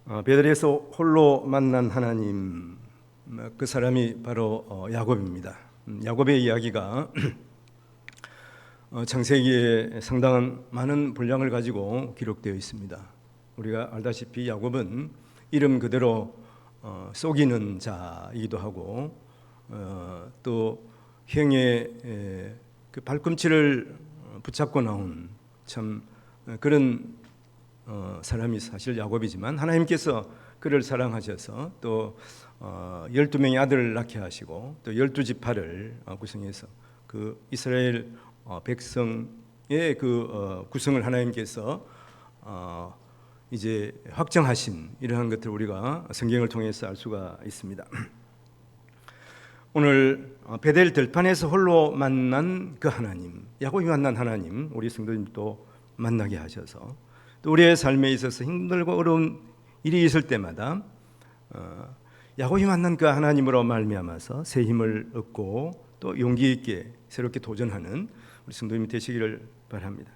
베들에서 홀로 만난 하나님, 그 사람이 바로 야곱입니다. 야곱의 이야기가 창세기에 상당한 많은 분량을 가지고 기록되어 있습니다. 우리가 알다시피 야곱은 이름 그대로 속이는 자이기도 하고 또 형의 그 발꿈치를 붙잡고 나온 참 그런 사람이 사실 야곱이지만 하나님께서 그를 사랑하셔서 또 12명의 아들을 낳게 하시고 또 12지파를 구성해서 그 이스라엘 백성의 그 구성을 하나님께서 이제 확정하신 이러한 것들을 우리가 성경을 통해서 알 수가 있습니다. 오늘 베델 들판에서 홀로 만난 그 하나님, 야곱이 만난 하나님, 우리 성도님도 만나게 하셔서 또 우리의 삶에 있어서 힘들고 어려운 일이 있을 때마다 야곱이 만난 그 하나님으로 말미암아서 새 힘을 얻고 또 용기 있게 새롭게 도전하는 우리 성도님이 되시기를 바랍니다.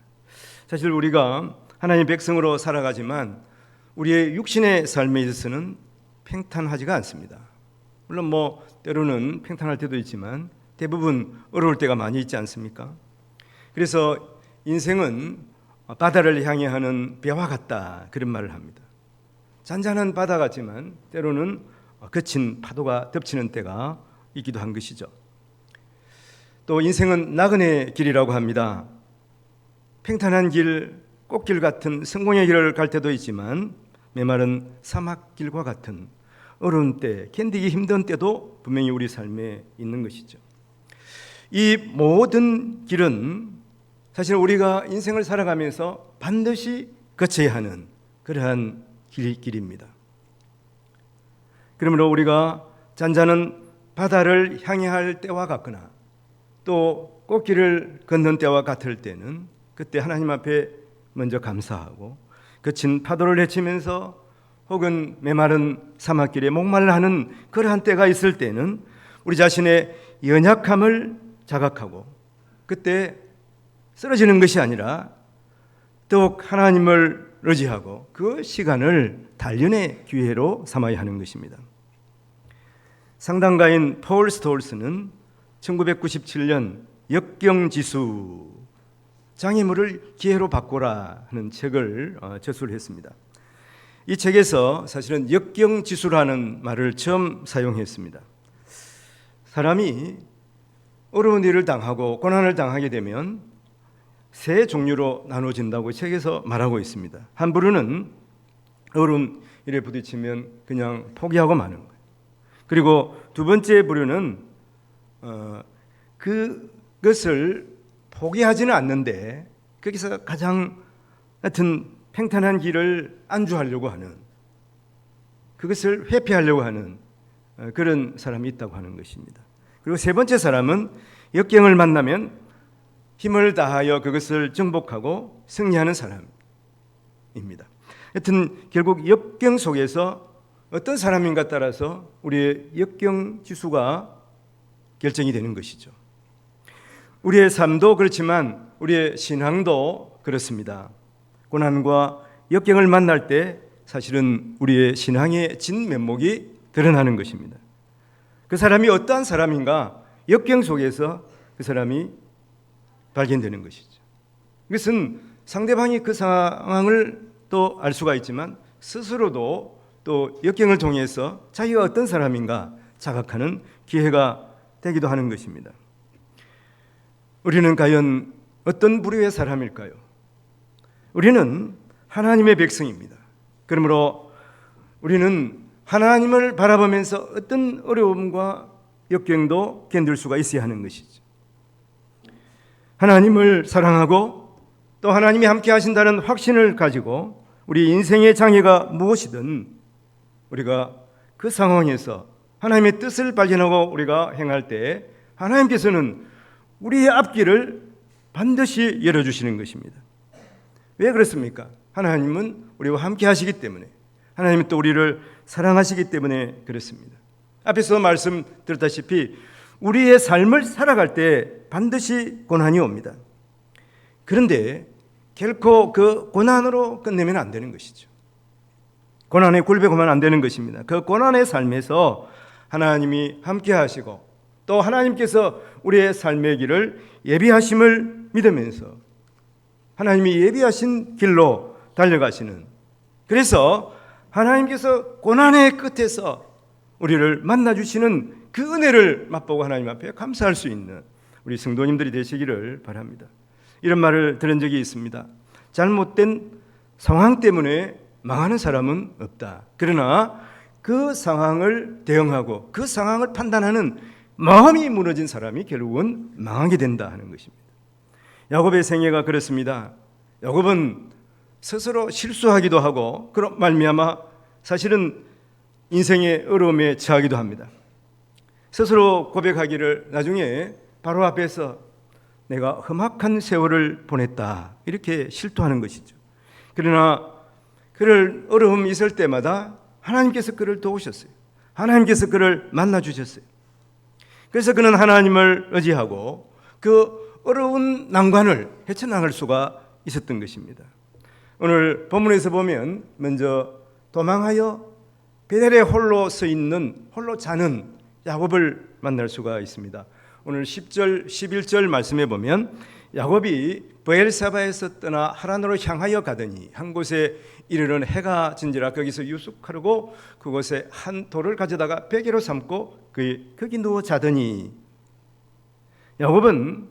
사실 우리가 하나님 백성으로 살아가지만 우리의 육신의 삶에 있어서는 평탄하지가 않습니다. 물론 때로는 평탄할 때도 있지만 대부분 어려울 때가 많이 있지 않습니까? 그래서 인생은 바다를 향해 하는 배와 같다, 그런 말을 합니다. 잔잔한 바다 같지만 때로는 거친 파도가 덮치는 때가 있기도 한 것이죠. 또 인생은 나그네 길이라고 합니다. 평탄한 길, 꽃길 같은 성공의 길을 갈 때도 있지만 메마른 사막길과 같은 어려운 때, 견디기 힘든 때도 분명히 우리 삶에 있는 것이죠. 이 모든 길은 사실 우리가 인생을 살아가면서 반드시 거쳐야 하는 그러한 길입니다. 그러므로 우리가 잔잔한 바다를 향해 할 때와 같거나 또 꽃길을 걷는 때와 같을 때는 그때 하나님 앞에 먼저 감사하고 거친 파도를 헤치면서 혹은 메마른 사막길에 목말라 하는 그러한 때가 있을 때는 우리 자신의 연약함을 자각하고 그때 쓰러지는 것이 아니라 더욱 하나님을 의지하고 그 시간을 단련의 기회로 삼아야 하는 것입니다. 상담가인 폴 스톨스는 1997년 역경지수, 장애물을 기회로 바꾸라 하는 책을 저술을 했습니다. 이 책에서 사실은 역경지수라는 말을 처음 사용했습니다. 사람이 어려운 일을 당하고 고난을 당하게 되면 세 종류로 나눠진다고 책에서 말하고 있습니다. 한 부류는 어려운 일에 부딪히면 그냥 포기하고 마는 거예요. 그리고 두 번째 부류는 그것을 포기하지는 않는데 거기서 가장 같은 평탄한 길을 안주하려고 하는, 그것을 회피하려고 하는 그런 사람이 있다고 하는 것입니다. 그리고 세 번째 사람은 역경을 만나면 힘을 다하여 그것을 정복하고 승리하는 사람입니다. 하여튼 결국 역경 속에서 어떤 사람인가 따라서 우리의 역경 지수가 결정이 되는 것이죠. 우리의 삶도 그렇지만 우리의 신앙도 그렇습니다. 고난과 역경을 만날 때 사실은 우리의 신앙의 진면목이 드러나는 것입니다. 그 사람이 어떠한 사람인가, 역경 속에서 그 사람이 발견되는 것이죠. 이것은 상대방이 그 상황을 또 알 수가 있지만 스스로도 또 역경을 통해서 자기가 어떤 사람인가 자각하는 기회가 되기도 하는 것입니다. 우리는 과연 어떤 부류의 사람일까요? 우리는 하나님의 백성입니다. 그러므로 우리는 하나님을 바라보면서 어떤 어려움과 역경도 견딜 수가 있어야 하는 것이죠. 하나님을 사랑하고 또 하나님이 함께 하신다는 확신을 가지고 우리 인생의 장애가 무엇이든 우리가 그 상황에서 하나님의 뜻을 발견하고 우리가 행할 때 하나님께서는 우리의 앞길을 반드시 열어주시는 것입니다. 왜 그렇습니까? 하나님은 우리와 함께 하시기 때문에, 하나님은 또 우리를 사랑하시기 때문에 그렇습니다. 앞에서 말씀드렸다시피 우리의 삶을 살아갈 때 반드시 고난이 옵니다. 그런데 결코 그 고난으로 끝내면 안 되는 것이죠. 고난에 굴복하면 안 되는 것입니다. 그 고난의 삶에서 하나님이 함께 하시고 또 하나님께서 우리의 삶의 길을 예비하심을 믿으면서 하나님이 예비하신 길로 달려가시는, 그래서 하나님께서 고난의 끝에서 우리를 만나주시는 그 은혜를 맛보고 하나님 앞에 감사할 수 있는 우리 성도님들이 되시기를 바랍니다. 이런 말을 들은 적이 있습니다. 잘못된 상황 때문에 망하는 사람은 없다. 그러나 그 상황을 대응하고 그 상황을 판단하는 마음이 무너진 사람이 결국은 망하게 된다 하는 것입니다. 야곱의 생애가 그렇습니다. 야곱은 스스로 실수하기도 하고 그런 말미암아 사실은 인생의 어려움에 처하기도 합니다. 스스로 고백하기를 나중에 바로 앞에서 내가 험악한 세월을 보냈다 이렇게 실토하는 것이죠. 그러나 그를 어려움이 있을 때마다 하나님께서 그를 도우셨어요. 하나님께서 그를 만나주셨어요. 그래서 그는 하나님을 의지하고 그 어려운 난관을 헤쳐나갈 수가 있었던 것입니다. 오늘 본문에서 보면 먼저 도망하여 베델에 홀로 서 있는, 홀로 자는 야곱을 만날 수가 있습니다. 오늘 10절, 11절 말씀에 보면 야곱이 브엘사바에서 떠나 하란으로 향하여 가더니 한 곳에 이르는 해가 진지라 거기서 유숙하려고 그곳에 한 돌을 가져다가 베개로 삼고 거기 누워 자더니, 야곱은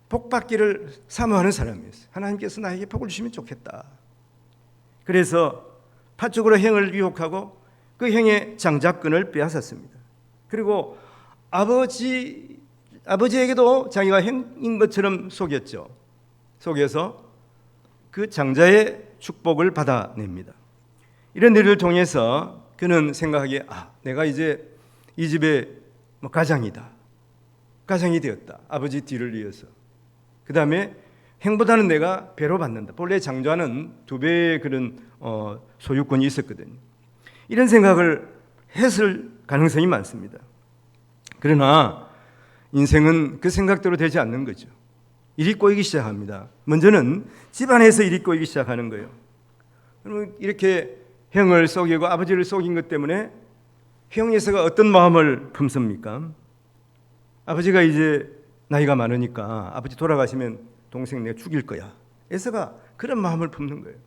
복받기를 사모하는 사람이었어요. 하나님께서 나에게 복을 주시면 좋겠다. 그래서 파쪽으로 행을 유혹하고 그 행의 장자권을 빼앗았습니다. 그리고 아버지에게도 자기가 행인 것처럼 속였죠. 속여서 그 장자의 축복을 받아냅니다. 이런 일을 통해서 그는 생각하기에 내가 이제 이 집의 가장이다. 가장이 되었다. 아버지 뒤를 이어서. 그 다음에 행보다는 내가 배로 받는다. 본래 장자는 2배의 그런 소유권이 있었거든요. 이런 생각을 했을 가능성이 많습니다. 그러나 인생은 그 생각대로 되지 않는 거죠. 일이 꼬이기 시작합니다. 먼저는 집안에서 일이 꼬이기 시작하는 거예요. 그러면 이렇게 형을 속이고 아버지를 속인 것 때문에 형 에서가 어떤 마음을 품습니까? 아버지가 이제 나이가 많으니까 아버지 돌아가시면 동생 내가 죽일 거야. 에서가 그런 마음을 품는 거예요.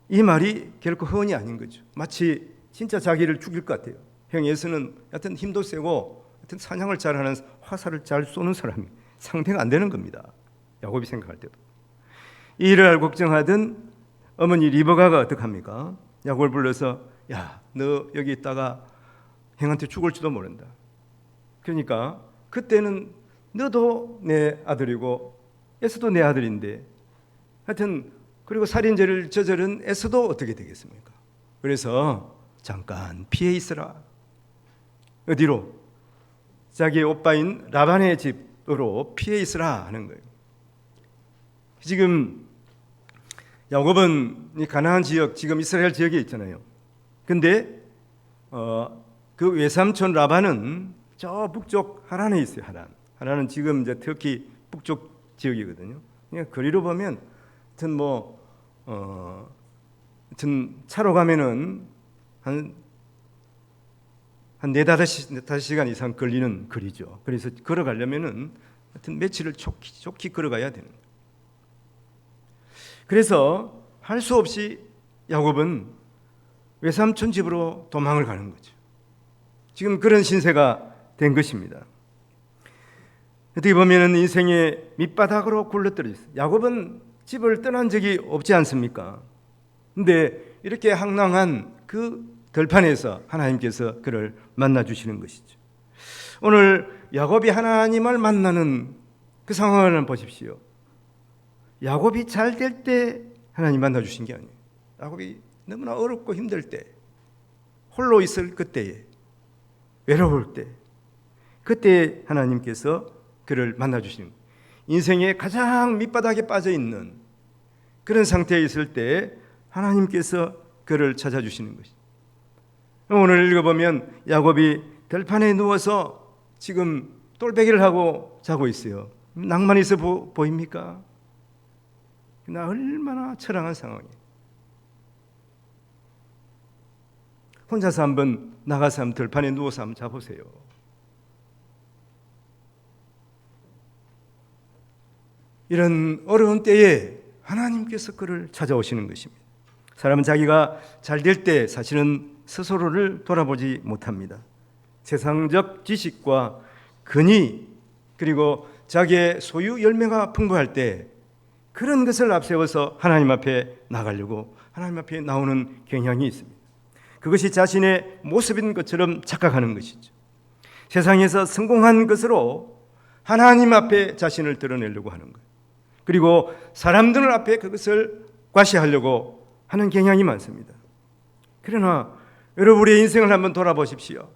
이 말이 결코 허언이 아닌 거죠. 마치 진짜 자기를 죽일 것 같아요. 형 에서는 하여튼 힘도 세고 하여튼 사냥을 잘하는, 화살을 잘 쏘는 사람이 상대가 안 되는 겁니다. 야곱이 생각할 때도. 이 일을 알고 걱정하던 어머니 리버가가 어떡합니까? 야곱을 불러서 너 여기 있다가 형한테 죽을지도 모른다. 그러니까 그때는 너도 내 아들이고 에서도 내 아들인데 하여튼 그리고 살인죄를 저지른 에서도 어떻게 되겠습니까? 그래서 잠깐 피해 있으라. 어디로? 자기의 오빠인 라반의 집으로 피해 있으라 하는 거예요. 지금 야곱은 이 가나안 지역, 지금 이스라엘 지역에 있잖아요. 근데 그 외삼촌 라반은 저 북쪽 하란에 있어요. 하란은 지금 이제 터키 북쪽 지역이거든요. 그러니까 거리로 보면 하여튼 하여튼 차로 가면은 한 4-5시간 이상 걸리는 거리죠. 그래서 걸어가려면은 하여튼 며칠을 좋게 걸어가야 되는 거예요. 그래서 할 수 없이 야곱은 외삼촌 집으로 도망을 가는 거죠. 지금 그런 신세가 된 것입니다. 어떻게 보면 인생의 밑바닥으로 굴러떨어졌어요. 야곱은 집을 떠난 적이 없지 않습니까? 근데 이렇게 황량한 그 들판에서 하나님께서 그를 만나주시는 것이죠. 오늘 야곱이 하나님을 만나는 그 상황을 보십시오. 야곱이 잘 될 때 하나님 만나주신 게 아니에요. 야곱이 너무나 어렵고 힘들 때, 홀로 있을 그때에, 외로울 때, 그때 하나님께서 그를 만나주시는 거예요. 인생의 가장 밑바닥에 빠져있는 그런 상태에 있을 때 하나님께서 그를 찾아주시는 것이죠. 오늘 읽어보면 야곱이 들판에 누워서 지금 똘배기를 하고 자고 있어요. 낭만 있어 보입니까? 나 얼마나 처량한 상황이에요. 혼자서 한번 나가서 한번 들판에 누워서 한번 자보세요. 이런 어려운 때에 하나님께서 그를 찾아오시는 것입니다. 사람은 자기가 잘 될 때 사실은 스스로를 돌아보지 못합니다. 세상적 지식과 근위 그리고 자기의 소유 열매가 풍부할 때 그런 것을 앞세워서 하나님 앞에 나가려고 하나님 앞에 나오는 경향이 있습니다. 그것이 자신의 모습인 것처럼 착각하는 것이죠. 세상에서 성공한 것으로 하나님 앞에 자신을 드러내려고 하는 거예요. 그리고 사람들 앞에 그것을 과시하려고 하는 경향이 많습니다. 그러나 여러분의 인생을 한번 돌아보십시오.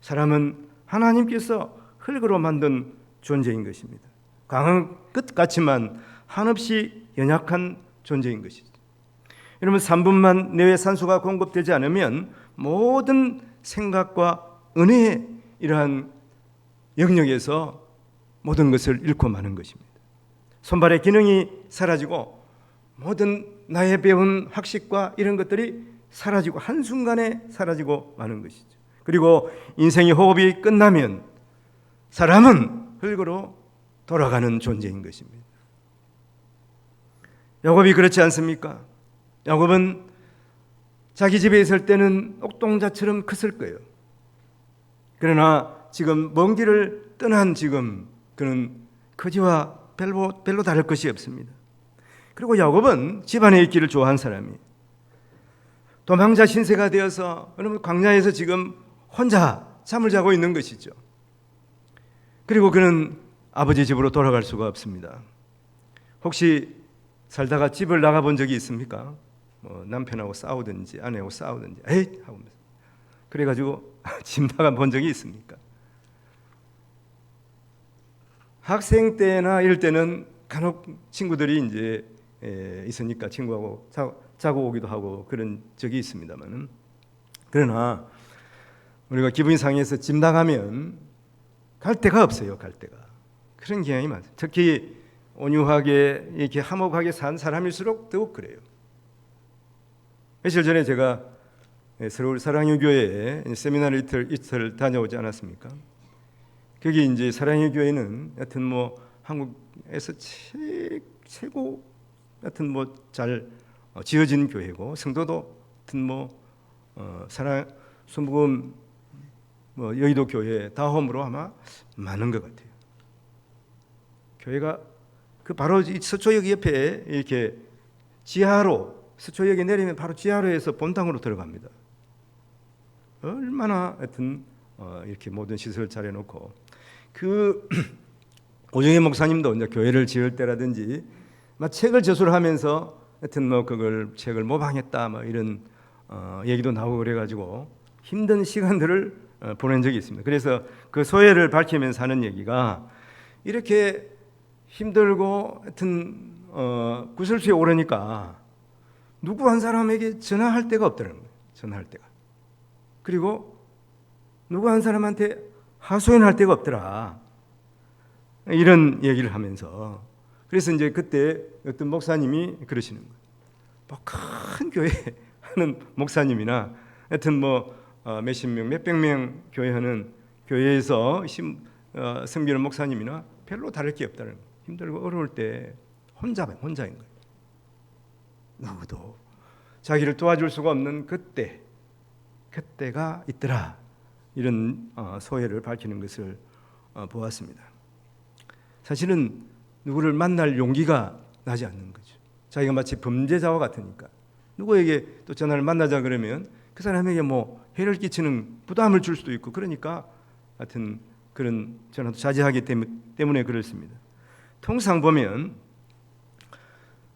사람은 하나님께서 흙으로 만든 존재인 것입니다. 강한 끝 같지만 한없이 연약한 존재인 것이죠. 여러분 3분만 내외 산소가 공급되지 않으면 모든 생각과 은혜의 이러한 영역에서 모든 것을 잃고 마는 것입니다. 손발의 기능이 사라지고 모든 나의 배운 학식과 이런 것들이 사라지고 한순간에 사라지고 마는 것이죠. 그리고 인생의 호흡이 끝나면 사람은 흙으로 돌아가는 존재인 것입니다. 야곱이 그렇지 않습니까? 야곱은 자기 집에 있을 때는 옥동자처럼 컸을 거예요. 그러나 지금 먼 길을 떠난 지금 그는 거지와 별로 다를 것이 없습니다. 그리고 야곱은 집안에 있기를 좋아한 사람이에요. 도망자 신세가 되어서 여러분 광야에서 지금 혼자 잠을 자고 있는 것이죠. 그리고 그는 아버지 집으로 돌아갈 수가 없습니다. 혹시 살다가 집을 나가본 적이 있습니까? 남편하고 싸우든지 아내하고 싸우든지 에이 하고 그래가지고 집 나가본 적이 있습니까? 학생 때나 이럴 때는 간혹 친구들이 이제 있으니까 친구하고 자고 오기도 하고 그런 적이 있습니다만은, 그러나 우리가 기분이 상해서 집 나가면 갈 데가 없어요. 갈 데가. 그런 경향이 많아요. 특히 온유하게 이렇게 화목하게 산 사람일수록 더욱 그래요. 며칠 전에 제가 서울 사랑의 교회에 세미나를 이틀 다녀오지 않았습니까? 거기 이제 사랑의 교회는 하여튼 뭐 한국에서 최고 하여튼 뭐 잘 지어진 교회고 성도도 하여튼 뭐 사랑 순복음 뭐 여의도 교회 다홈으로 아마 많은 것 같아요. 교회가 그 바로 서초역 옆에 이렇게 지하로 서초역에 내리면 바로 지하로에서 본당으로 들어갑니다. 얼마나 하여튼 이렇게 모든 시설을 잘 해놓고 그 오정희 목사님도 이제 교회를 지을 때라든지 막 책을 저술을 하면서 하여튼 뭐 그걸 책을 모방했다 뭐 이런 얘기도 나오고 그래가지고 힘든 시간들을 보낸 적이 있습니다. 그래서 그 소회를 밝히면서 하는 얘기가 이렇게 힘들고 하여튼 구설수에 오르니까 누구 한 사람에게 전화할 데가 없더라는 거예요. 전화할 데가. 그리고 누구 한 사람한테 하소연할 데가 없더라. 이런 얘기를 하면서 그래서 이제 그때 어떤 목사님이 그러시는 거예요. 뭐 큰 교회 하는 목사님이나 하여튼 뭐 몇십 명, 몇백 명 교회하는 교회에서 섬기는 목사님이나 별로 다를 게 없다는 거예요. 힘들고 어려울 때 혼자인 거예요. 누구도 자기를 도와줄 수가 없는 그때가 있더라. 이런 소회를 밝히는 것을 보았습니다. 사실은 누구를 만날 용기가 나지 않는 거죠. 자기가 마치 범죄자와 같으니까 누구에게 또 전화를 만나자 그러면 그 사람에게 뭐 해를 끼치는 부담을 줄 수도 있고 그러니까 하여튼 그런 전화도 자제하기 때문에 그렇습니다. 통상 보면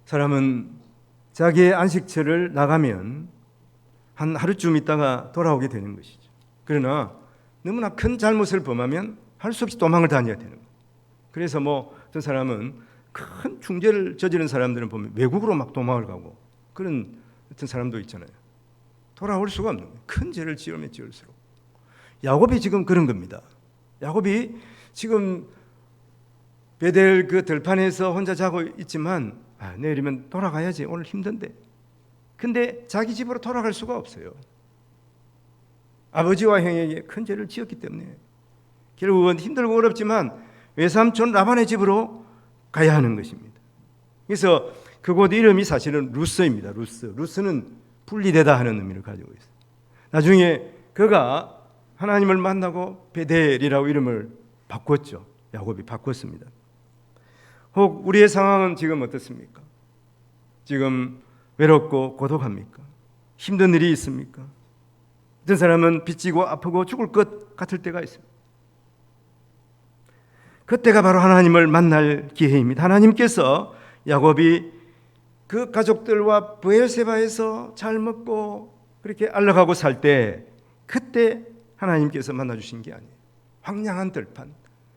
사람은 자기의 안식처를 나가면 한 하루쯤 있다가 돌아오게 되는 것이죠. 그러나 너무나 큰 잘못을 범하면 할 수 없이 도망을 다녀야 되는 거예요. 그래서 뭐 어떤 사람은 큰 중죄를 저지른 사람들은 보면 외국으로 막 도망을 가고 그런 어떤 사람도 있잖아요. 돌아올 수가 없는 거예요. 큰 죄를 지으면 지을수록. 야곱이 지금 그런 겁니다. 야곱이 지금 베델 그 들판에서 혼자 자고 있지만 내일이면 돌아가야지. 오늘 힘든데. 근데 자기 집으로 돌아갈 수가 없어요. 아버지와 형에게 큰 죄를 지었기 때문에 결국은 힘들고 어렵지만 외삼촌 라반의 집으로 가야 하는 것입니다. 그래서 그곳 이름이 사실은 루스입니다. 루스는 분리되다 하는 의미를 가지고 있어요. 나중에 그가 하나님을 만나고 베델이라고 이름을 바꿨죠. 야곱이 바꿨습니다. 혹 우리의 상황은 지금 어떻습니까? 지금 외롭고 고독합니까? 힘든 일이 있습니까? 어떤 사람은 빚지고 아프고 죽을 것 같을 때가 있습니다. 그때가 바로 하나님을 만날 기회입니다. 하나님께서 야곱이 그 가족들과 브엘세바에서 잘 먹고 그렇게 알락하고 살 때 그때 하나님께서 만나주신 게 아니에요. 황량한 들판,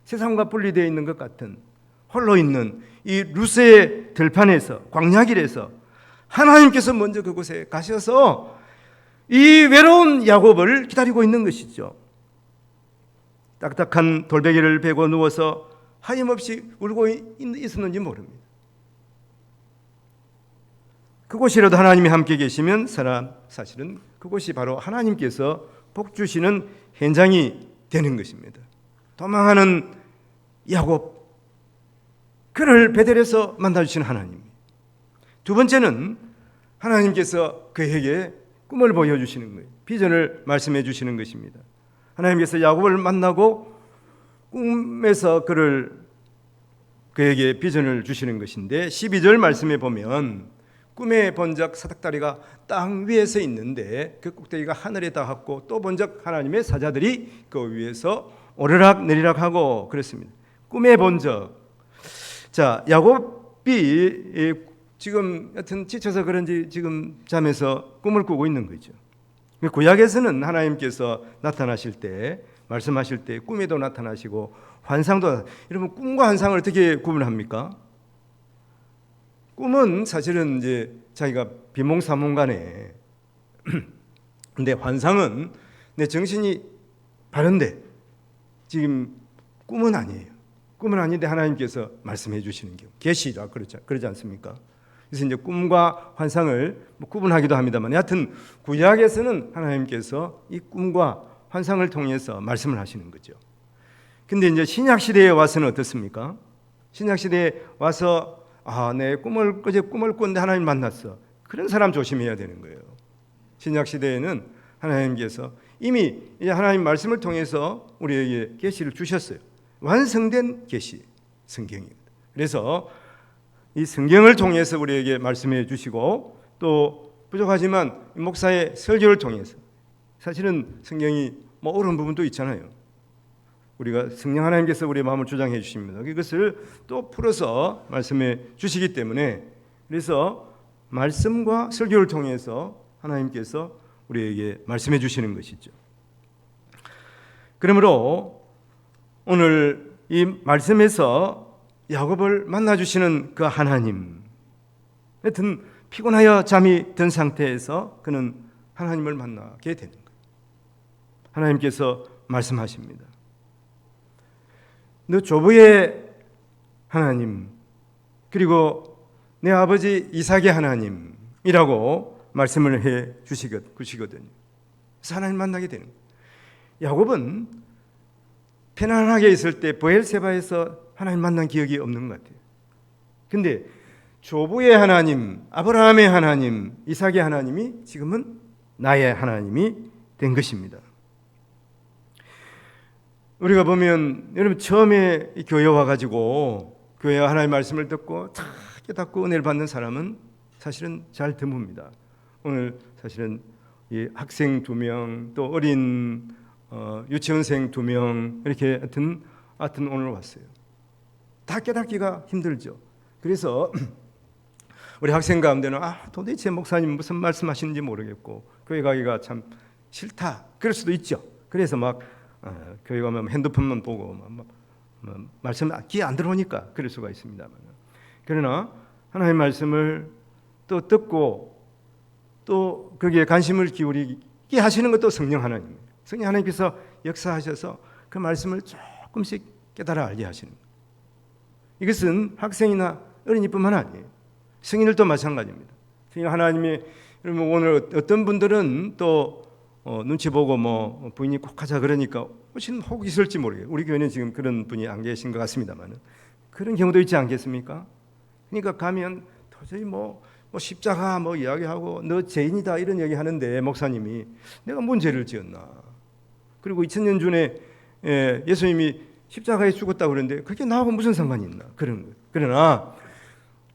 세상과 분리되어 있는 것 같은 홀로 있는 이 루스의 들판에서, 광야길에서 하나님께서 먼저 그곳에 가셔서 이 외로운 야곱을 기다리고 있는 것이죠. 딱딱한 돌베개를 베고 누워서 하염없이 울고 있었는지 모릅니다. 그곳이라도 하나님이 함께 계시면 사실은 그곳이 바로 하나님께서 복 주시는 현장이 되는 것입니다. 도망하는 야곱, 그를 베델에서 만나주시는 하나님. 두 번째는 하나님께서 그에게 꿈을 보여주시는 거예요. 비전을 말씀해 주시는 것입니다. 하나님께서 야곱을 만나고 꿈에서 그에게 비전을 주시는 것인데 12절 말씀에 보면 꿈에 본적 사닥다리가 땅 위에서 있는데 그 꼭대기가 하늘에 닿았고 또 본적 하나님의 사자들이 그 위에서 오르락 내리락 하고 그랬습니다. 꿈에 본적. 자, 야곱이 지금 여튼 지쳐서 그런지 지금 잠에서 꿈을 꾸고 있는 거죠. 구약에서는 하나님께서 나타나실 때 말씀하실 때 꿈에도 나타나시고 환상도. 여러분 꿈과 환상을 어떻게 구분합니까? 꿈은 사실은 이제 자기가 비몽사몽간에 근데 환상은 내 정신이 바른데 지금 꿈은 아니에요. 꿈은 아닌데 하나님께서 말씀해 주시는 경우 계시라 그러지 않습니까? 그래서 이제 꿈과 환상을 구분하기도 합니다만 여하튼 구약에서는 하나님께서 이 꿈과 환상을 통해서 말씀을 하시는 거죠. 근데 이제 신약 시대에 와서는 어떻습니까? 신약 시대에 와서 내 어제 꿈을 꿨는데 하나님 만났어. 그런 사람 조심해야 되는 거예요. 신약 시대에는 하나님께서 이미 이제 하나님 말씀을 통해서 우리에게 계시를 주셨어요. 완성된 계시 성경입니다. 그래서 이 성경을 통해서 우리에게 말씀해 주시고 또 부족하지만 목사의 설교를 통해서 사실은 성경이 어려운 부분도 있잖아요. 우리가 성령 하나님께서 우리의 마음을 주장해 주십니다. 이것을 또 풀어서 말씀해 주시기 때문에 그래서 말씀과 설교를 통해서 하나님께서 우리에게 말씀해 주시는 것이죠. 그러므로 오늘 이 말씀에서 야곱을 만나 주시는 그 하나님, 하여튼 피곤하여 잠이 든 상태에서 그는 하나님을 만나게 되는 거예요. 하나님께서 말씀하십니다. 너 조부의 하나님 그리고 내 아버지 이삭의 하나님이라고 말씀을 해 주시거든요. 그래서 하나님 만나게 되는 거예요. 야곱은 편안하게 있을 때 브엘세바에서 하나님 만난 기억이 없는 것 같아요. 근데 조부의 하나님, 아브라함의 하나님, 이삭의 하나님이 지금은 나의 하나님이 된 것입니다. 우리가 보면 여러분 처음에 교회 와가지고 교회 하나님의 말씀을 듣고 다 깨닫고 은혜를 받는 사람은 사실은 잘 드뭅니다. 오늘 사실은 이 학생 2명 또 어린 유치원생 2명 이렇게 하여튼 오늘 왔어요. 다 깨닫기가 힘들죠. 그래서 우리 학생 가운데는 도대체 목사님 무슨 말씀하시는지 모르겠고 교회 가기가 참 싫다 그럴 수도 있죠. 그래서 막 교회 가면 핸드폰만 보고 말씀 귀에 안 들어오니까 그럴 수가 있습니다만 그러나 하나님의 말씀을 또 듣고 또 거기에 관심을 기울이게 하시는 것도 성령 하나님이에요. 성령 하나님께서 역사하셔서 그 말씀을 조금씩 깨달아 알게 하시는 거예요. 이것은 학생이나 어린이뿐만 아니에요. 성인들도 마찬가지입니다. 성령 하나님이 오늘 어떤 분들은 또 눈치 보고 뭐 부인이 꼭 하자 그러니까 훨씬 혹 있을지 모르겠어요. 우리 교회는 지금 그런 분이 안 계신 것 같습니다만 그런 경우도 있지 않겠습니까? 그러니까 가면 도저히 뭐 십자가 뭐 이야기하고 너 죄인이다 이런 얘기 하는데 목사님이 내가 뭔 죄를 지었나? 그리고 2000년 전에 예수님이 십자가에 죽었다고 그러는데 그게 나하고 무슨 상관이 있나? 그런 거예요. 그러나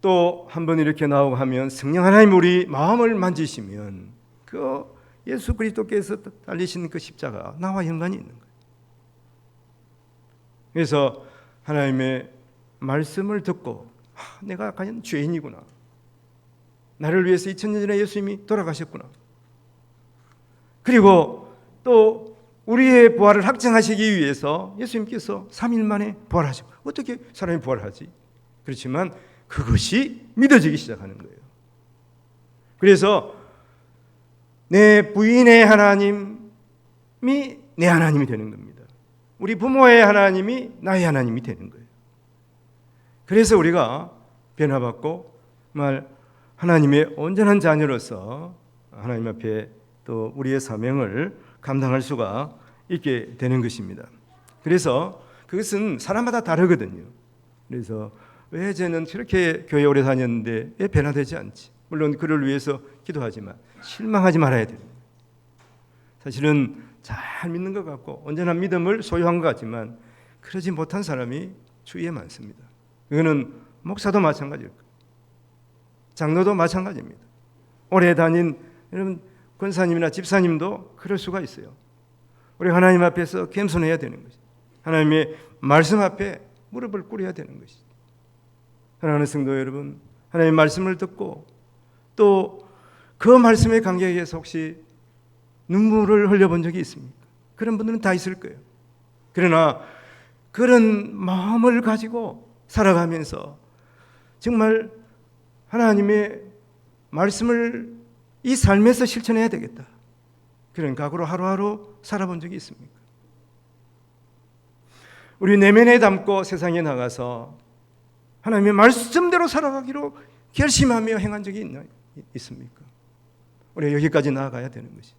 또 한 번 이렇게 나오고 하면 성령 하나님 우리 마음을 만지시면 그 예수 그리스도께서 달리신 그 십자가 나와 연관이 있는 거예요. 그래서 하나님의 말씀을 듣고 내가 과연 죄인이구나. 나를 위해서 2000년 전에 예수님이 돌아가셨구나. 그리고 또 우리의 부활을 확증하시기 위해서 예수님께서 3일 만에 부활하셨고 어떻게 사람이 부활하지? 그렇지만 그것이 믿어지기 시작하는 거예요. 그래서 내 부인의 하나님이 내 하나님이 되는 겁니다. 우리 부모의 하나님이 나의 하나님이 되는 거예요. 그래서 우리가 변화받고 정말 하나님의 온전한 자녀로서 하나님 앞에 또 우리의 사명을 감당할 수가 있게 되는 것입니다. 그래서 그것은 사람마다 다르거든요. 그래서 왜 쟤는 저렇게 교회 오래 다녔는데 왜 변화되지 않지? 물론 그를 위해서 기도하지만 실망하지 말아야 됩니다. 사실은 잘 믿는 것 같고 온전한 믿음을 소유한 것 같지만 그러지 못한 사람이 주위에 많습니다. 이거는 목사도 마찬가지일 거예요. 장로도 마찬가지입니다. 오래 다닌 여러분 권사님이나 집사님도 그럴 수가 있어요. 우리 하나님 앞에서 겸손해야 되는 것이죠. 하나님의 말씀 앞에 무릎을 꿇어야 되는 것이죠. 사랑하는 성도 여러분, 하나님의 말씀을 듣고 또 그 말씀의 관계에 의해서 혹시 눈물을 흘려본 적이 있습니까? 그런 분들은 다 있을 거예요. 그러나 그런 마음을 가지고 살아가면서 정말 하나님의 말씀을 이 삶에서 실천해야 되겠다. 그런 각오로 하루하루 살아본 적이 있습니까? 우리 내면에 담고 세상에 나가서 하나님의 말씀대로 살아가기로 결심하며 행한 적이 있습니까? 우리가 여기까지 나아가야 되는 것이.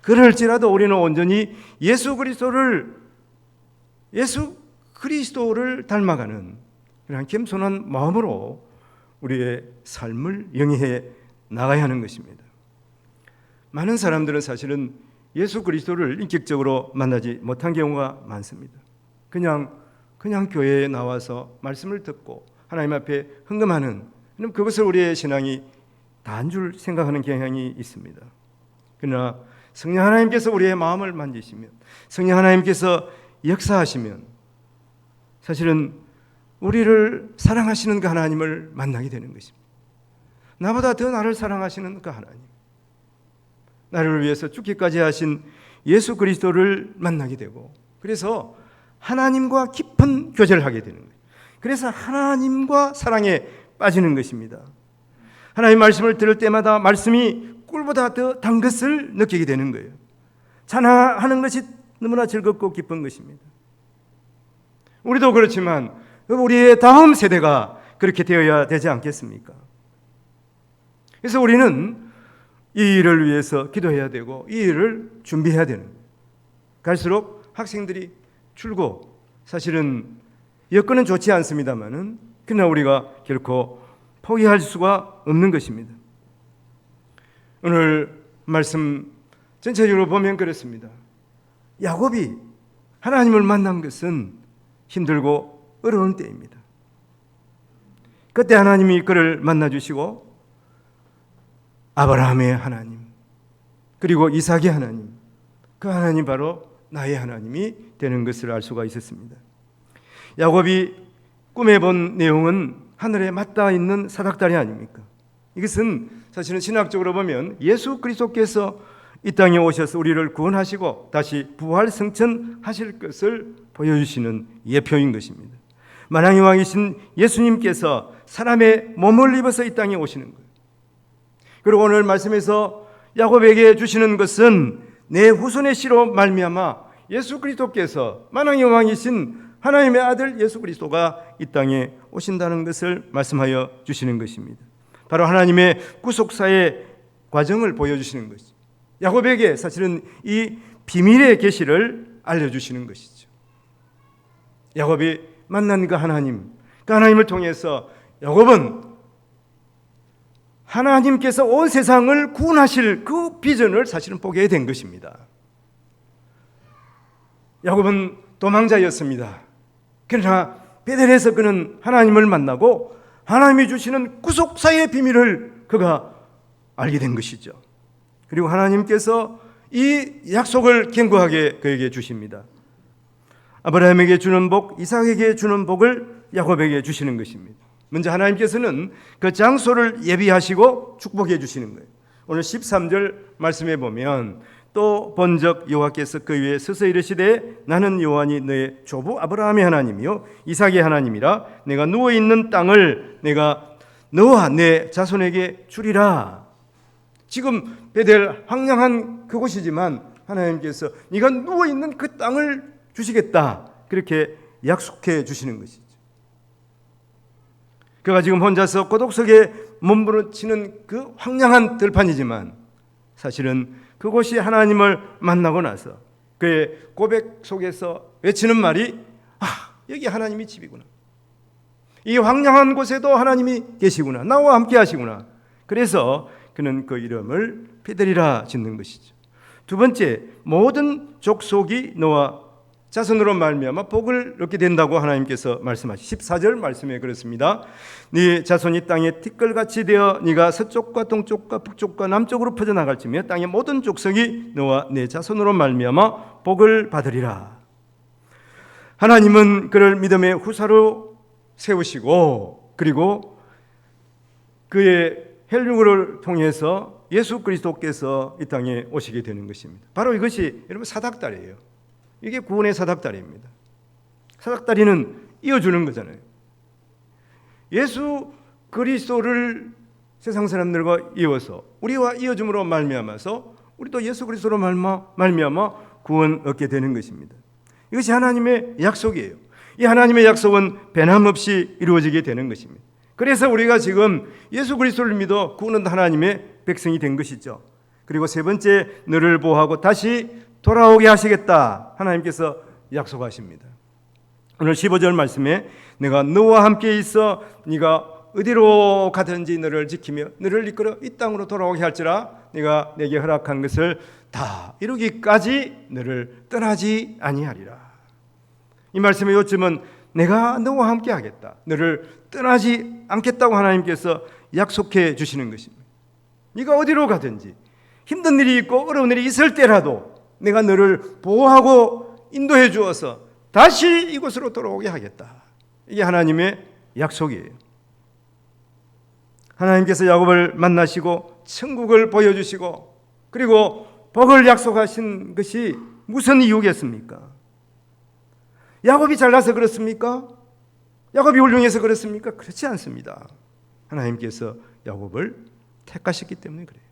그럴지라도 우리는 온전히 예수 그리스도를 닮아가는 그런 겸손한 마음으로 우리의 삶을 영위해 나가야 하는 것입니다. 많은 사람들은 사실은 예수 그리스도를 인격적으로 만나지 못한 경우가 많습니다. 그냥 교회에 나와서 말씀을 듣고 하나님 앞에 헌금하는 그것을 우리의 신앙이 다인 줄 생각하는 경향이 있습니다. 그러나 성령 하나님께서 우리의 마음을 만지시면 성령 하나님께서 역사하시면 사실은 우리를 사랑하시는 그 하나님을 만나게 되는 것입니다. 나보다 더 나를 사랑하시는 그 하나님, 나를 위해서 죽기까지 하신 예수 그리스도를 만나게 되고 그래서 하나님과 깊은 교제를 하게 되는 거예요. 그래서 하나님과 사랑에 빠지는 것입니다. 하나님 말씀을 들을 때마다 말씀이 꿀보다 더 단 것을 느끼게 되는 거예요. 찬양하는 것이 너무나 즐겁고 기쁜 것입니다. 우리도 그렇지만 우리의 다음 세대가 그렇게 되어야 되지 않겠습니까? 그래서 우리는 이 일을 위해서 기도해야 되고 이 일을 준비해야 되는 거예요. 갈수록 학생들이 줄고 사실은 여건은 좋지 않습니다만은 그러나 우리가 결코 포기할 수가 없는 것입니다. 오늘 말씀 전체적으로 보면 그렇습니다. 야곱이 하나님을 만난 것은 힘들고 어려운 때입니다. 그때 하나님이 그를 만나주시고 아브라함의 하나님 그리고 이삭의 하나님 그 하나님 바로 나의 하나님이 되는 것을 알 수가 있었습니다. 야곱이 꿈에 본 내용은 하늘에 맞닿아 있는 사닥다리 아닙니까? 이것은 사실은 신학적으로 보면 예수 그리스도께서 이 땅에 오셔서 우리를 구원하시고 다시 부활 승천하실 것을 보여주시는 예표인 것입니다. 만왕의 왕이신 예수님께서 사람의 몸을 입어서 이 땅에 오시는 거예요. 그리고 오늘 말씀에서 야곱에게 주시는 것은 내 후손의 씨로 말미암아 예수 그리스도께서 만왕의 왕이신 하나님의 아들 예수 그리스도가 이 땅에 오신다는 것을 말씀하여 주시는 것입니다. 바로 하나님의 구속사의 과정을 보여주시는 것이죠. 야곱에게 사실은 이 비밀의 계시를 알려주시는 것이죠. 야곱이 만난 그 하나님을 통해서 야곱은 하나님께서 온 세상을 구원하실 그 비전을 사실은 보게 된 것입니다. 야곱은 도망자였습니다. 그러나 베델에서 그는 하나님을 만나고 하나님이 주시는 구속사의 비밀을 그가 알게 된 것이죠. 그리고 하나님께서 이 약속을 견고하게 그에게 주십니다. 아브라함에게 주는 복, 이삭에게 주는 복을 야곱에게 주시는 것입니다. 먼저 하나님께서는 그 장소를 예비하시고 축복해 주시는 거예요. 오늘 13절 말씀해 보면 또 본적 여호와께서 그 위에 서서 이르시되 나는 여호와니 너의 조부 아브라함의 하나님이요 이삭의 하나님이라 내가 누워있는 땅을 내가 너와 내 자손에게 주리라. 지금 베델 황량한 그곳이지만 하나님께서 네가 누워있는 그 땅을 주시겠다 그렇게 약속해 주시는 것이죠. 그가 지금 혼자서 고독석에 몸부러치는 그 황량한 들판이지만 사실은 그곳이 하나님을 만나고 나서 그의 고백 속에서 외치는 말이 여기 하나님이 집이구나. 이 황량한 곳에도 하나님이 계시구나. 나와 함께 하시구나. 그래서 그는 그 이름을 베델이라 짓는 것이죠. 두 번째, 모든 족속이 너와 자손으로 말미암아 복을 얻게 된다고 하나님께서 말씀하시죠. 14절 말씀에 그렇습니다. 네 자손이 땅에 티끌같이 되어 네가 서쪽과 동쪽과 북쪽과 남쪽으로 퍼져나갈지며 땅의 모든 족속이 너와 네 자손으로 말미암아 복을 받으리라. 하나님은 그를 믿음의 후사로 세우시고 그리고 그의 혈육을 통해서 예수 그리스도께서 이 땅에 오시게 되는 것입니다. 바로 이것이 여러분 사닥다리예요. 이게 구원의 사닥다리입니다. 사닥다리는 이어주는 거잖아요. 예수 그리스도를 세상 사람들과 이어서 우리와 이어줌으로 말미암아서 우리도 예수 그리스도로 말미암아 구원 얻게 되는 것입니다. 이것이 하나님의 약속이에요. 이 하나님의 약속은 변함없이 이루어지게 되는 것입니다. 그래서 우리가 지금 예수 그리스도를 믿어 구원 얻은 하나님의 백성이 된 것이죠. 그리고 세 번째, 너를 보호하고 다시 돌아오게 하시겠다 하나님께서 약속하십니다. 오늘 15절 말씀에 내가 너와 함께 있어 네가 어디로 가든지 너를 지키며 너를 이끌어 이 땅으로 돌아오게 할지라 네가 내게 허락한 것을 다 이루기까지 너를 떠나지 아니하리라. 이 말씀의 요점은 내가 너와 함께 하겠다, 너를 떠나지 않겠다고 하나님께서 약속해 주시는 것입니다. 네가 어디로 가든지 힘든 일이 있고 어려운 일이 있을 때라도 내가 너를 보호하고 인도해 주어서 다시 이곳으로 돌아오게 하겠다. 이게 하나님의 약속이에요. 하나님께서 야곱을 만나시고 천국을 보여주시고 그리고 복을 약속하신 것이 무슨 이유겠습니까? 야곱이 잘나서 그렇습니까? 야곱이 훌륭해서 그렇습니까? 그렇지 않습니다. 하나님께서 야곱을 택하셨기 때문에 그래요.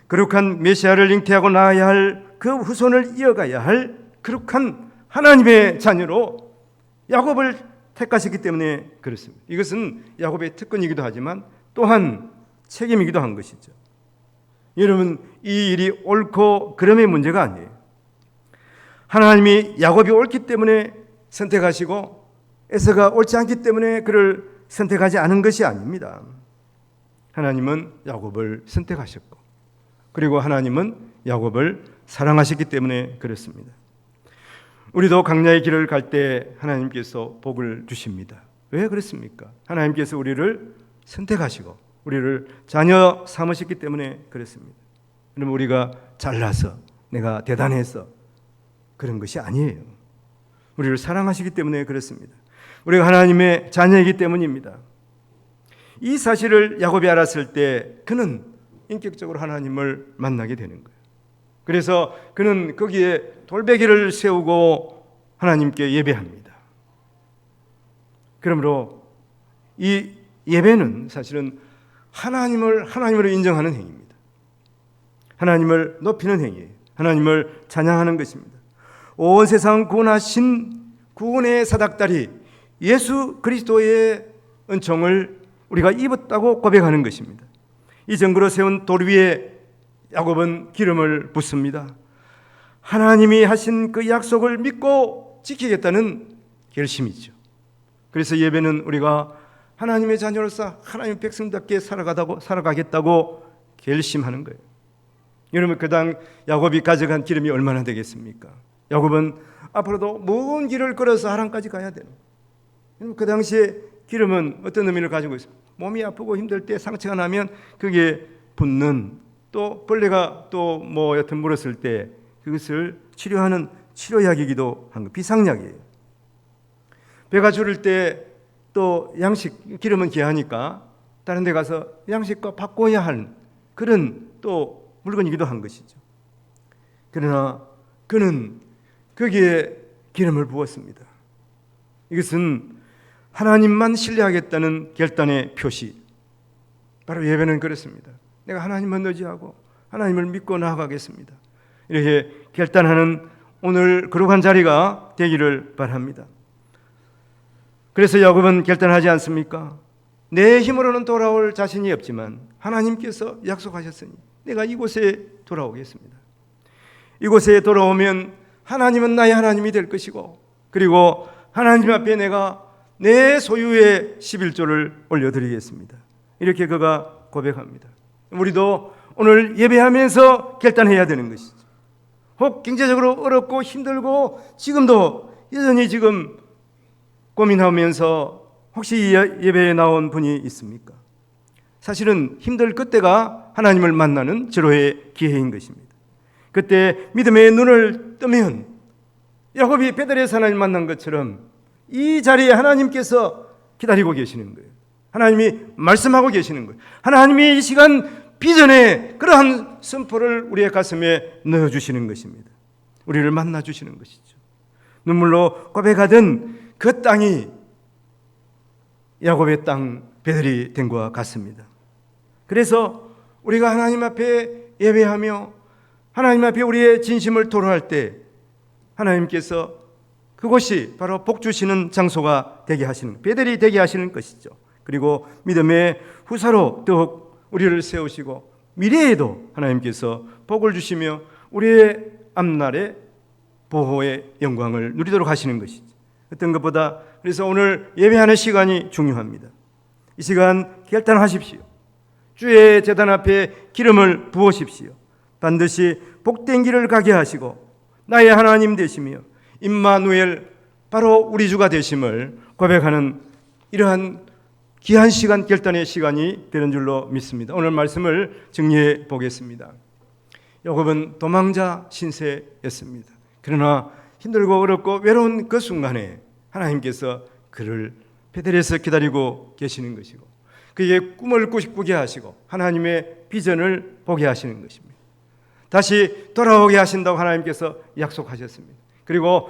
거룩한 메시아를 잉태하고 낳아야 할 그 후손을 이어가야 할 거룩한 하나님의 자녀로 야곱을 택하셨기 때문에 그렇습니다. 이것은 야곱의 특권이기도 하지만 또한 책임이기도 한 것이죠. 여러분, 이 일이 옳고 그름의 문제가 아니에요. 하나님이 야곱이 옳기 때문에 선택하시고 에서가 옳지 않기 때문에 그를 선택하지 않은 것이 아닙니다. 하나님은 야곱을 선택하셨고 그리고 하나님은 야곱을 사랑하셨기 때문에 그렇습니다. 우리도 광야의 길을 갈 때 하나님께서 복을 주십니다. 왜 그렇습니까? 하나님께서 우리를 선택하시고 우리를 자녀 삼으셨기 때문에 그렇습니다. 그럼 우리가 잘나서 내가 대단해서 그런 것이 아니에요. 우리를 사랑하시기 때문에 그렇습니다. 우리가 하나님의 자녀이기 때문입니다. 이 사실을 야곱이 알았을 때 그는 인격적으로 하나님을 만나게 되는 거예요. 그래서 그는 거기에 돌베개를 세우고 하나님께 예배합니다. 그러므로 이 예배는 사실은 하나님으로 인정하는 행위입니다. 하나님을 높이는 행위예요. 하나님을 찬양하는 것입니다. 온 세상 구원하신 구원의 사닥다리 예수 그리스도의 은총을 우리가 입었다고 고백하는 것입니다. 이 증거로 세운 돌 위에 야곱은 기름을 붓습니다. 하나님이 하신 그 약속을 믿고 지키겠다는 결심이죠. 그래서 예배는 우리가 하나님의 자녀로서 하나님의 백성답게 살아가겠다고 결심하는 거예요. 여러분, 그 당 야곱이 가져간 기름이 얼마나 되겠습니까? 야곱은 앞으로도 먼 길을 걸어서 하란까지 가야 돼요. 그 당시에 기름은 어떤 의미를 가지고 있습니까? 몸이 아프고 힘들 때 상처가 나면 그게 붓는, 또 벌레가 또 뭐 여튼 물었을 때 그것을 치료하는 치료약이기도 한 거, 비상약이에요. 배가 주를 때 또 양식, 기름은 귀하니까 다른 데 가서 양식과 바꿔야 하는 그런 또 물건이기도 한 것이죠. 그러나 그는 거기에 기름을 부었습니다. 이것은 하나님만 신뢰하겠다는 결단의 표시. 바로 예배는 그렇습니다. 내가 하나님만 의지하고 하나님을 믿고 나아가겠습니다. 이렇게 결단하는 오늘 거룩한 자리가 되기를 바랍니다. 그래서 야곱은 결단하지 않습니까? 내 힘으로는 돌아올 자신이 없지만 하나님께서 약속하셨으니 내가 이곳에 돌아오겠습니다. 이곳에 돌아오면 하나님은 나의 하나님이 될 것이고, 그리고 하나님 앞에 내가 내 소유의 11조를 올려드리겠습니다. 이렇게 그가 고백합니다. 우리도 오늘 예배하면서 결단해야 되는 것이죠. 혹 경제적으로 어렵고 힘들고 지금도 여전히 지금 고민하면서 혹시 예배에 나온 분이 있습니까? 사실은 힘들 그때가 하나님을 만나는 절호의 기회인 것입니다. 그때 믿음의 눈을 뜨면 야곱이 베델에서 하나님 만난 것처럼 이 자리에 하나님께서 기다리고 계시는 거예요. 하나님이 말씀하고 계시는 거예요. 하나님이 이 시간 비전에 그러한 선포를 우리의 가슴에 넣어주시는 것입니다. 우리를 만나주시는 것이죠. 눈물로 고백하던 그 땅이 야곱의 땅 베델이 된 것과 같습니다. 그래서 우리가 하나님 앞에 예배하며 하나님 앞에 우리의 진심을 토로할 때 하나님께서 그곳이 바로 복 주시는 장소가 되게 하시는, 베델이 되게 하시는 것이죠. 그리고 믿음의 후사로 더욱 우리를 세우시고 미래에도 하나님께서 복을 주시며 우리의 앞날의 보호의 영광을 누리도록 하시는 것이죠. 어떤 것보다 그래서 오늘 예배하는 시간이 중요합니다. 이 시간 결단하십시오. 주의 제단 앞에 기름을 부으십시오. 반드시 복된 길을 가게 하시고 나의 하나님 되시며 임마누엘, 바로 우리 주가 되심을 고백하는 이러한 귀한 시간, 결단의 시간이 되는 줄로 믿습니다. 오늘 말씀을 정리해 보겠습니다. 야곱은 도망자 신세였습니다. 그러나 힘들고 어렵고 외로운 그 순간에 하나님께서 그를 베델에서 기다리고 계시는 것이고 그의 꿈을 꾸게 하시고 하나님의 비전을 보게 하시는 것입니다. 다시 돌아오게 하신다고 하나님께서 약속하셨습니다. 그리고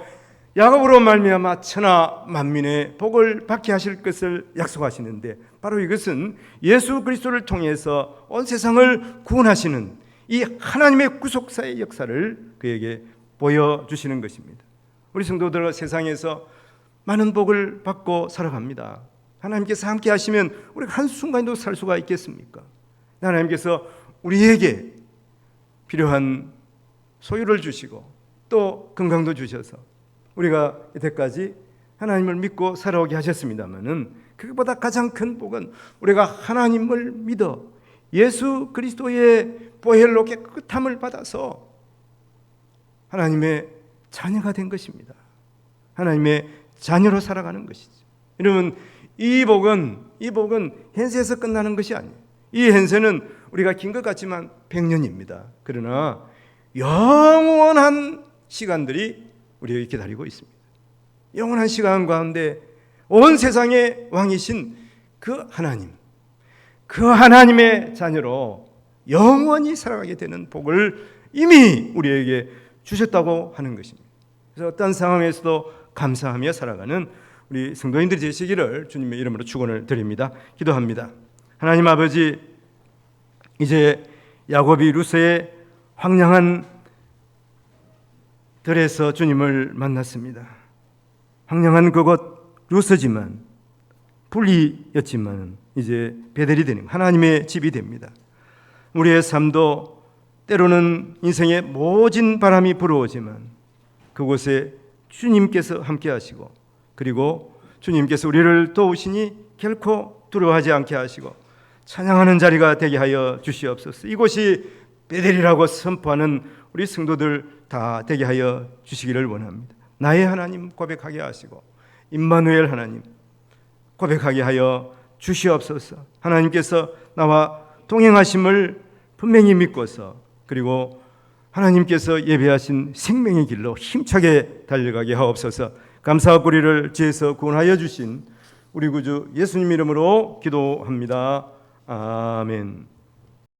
야곱으로 말미암아 천하 만민의 복을 받게 하실 것을 약속하시는데, 바로 이것은 예수 그리스도를 통해서 온 세상을 구원하시는 이 하나님의 구속사의 역사를 그에게 보여주시는 것입니다. 우리 성도들 세상에서 많은 복을 받고 살아갑니다. 하나님께서 함께 하시면 우리가 한순간도 살 수가 있겠습니까? 하나님께서 우리에게 필요한 소유를 주시고 또 건강도 주셔서 우리가 이때까지 하나님을 믿고 살아오게 하셨습니다마는, 그것보다 가장 큰 복은 우리가 하나님을 믿어 예수 그리스도의 보혈로 깨끗함을 받아서 하나님의 자녀가 된 것입니다. 하나님의 자녀로 살아가는 것이죠. 여러분, 이 복은 현세에서 끝나는 것이 아니에요. 이 현세는 우리가 긴 것 같지만 100년입니다. 그러나 영원한 시간들이 우리에게 기다리고 있습니다. 영원한 시간 가운데 온 세상의 왕이신 그 하나님, 그 하나님의 자녀로 영원히 살아가게 되는 복을 이미 우리에게 주셨다고 하는 것입니다. 그래서 어떤 상황에서도 감사하며 살아가는 우리 성도인들이 되시기를 주님의 이름으로 축원을 드립니다. 기도합니다. 하나님 아버지, 이제 야곱이 루스의 황량한 들에서 주님을 만났습니다. 황량한 그곳 루스지만, 불리였지만 이제 베델이 되는 하나님의 집이 됩니다. 우리의 삶도 때로는 인생에 모진 바람이 불어오지만 그곳에 주님께서 함께 하시고 그리고 주님께서 우리를 도우시니 결코 두려워하지 않게 하시고 찬양하는 자리가 되게 하여 주시옵소서. 이곳이 베델이라고 선포하는 우리 성도들 다 되게 하여 주시기를 원합니다. 나의 하나님 고백하게 하시고 임마누엘 하나님 고백하게 하여 주시옵소서. 하나님께서 나와 동행하심을 분명히 믿고서 그리고 하나님께서 예배하신 생명의 길로 힘차게 달려가게 하옵소서. 감사와 고리를 지어서 구원하여 주신 우리 구주 예수님 이름으로 기도합니다. 아멘.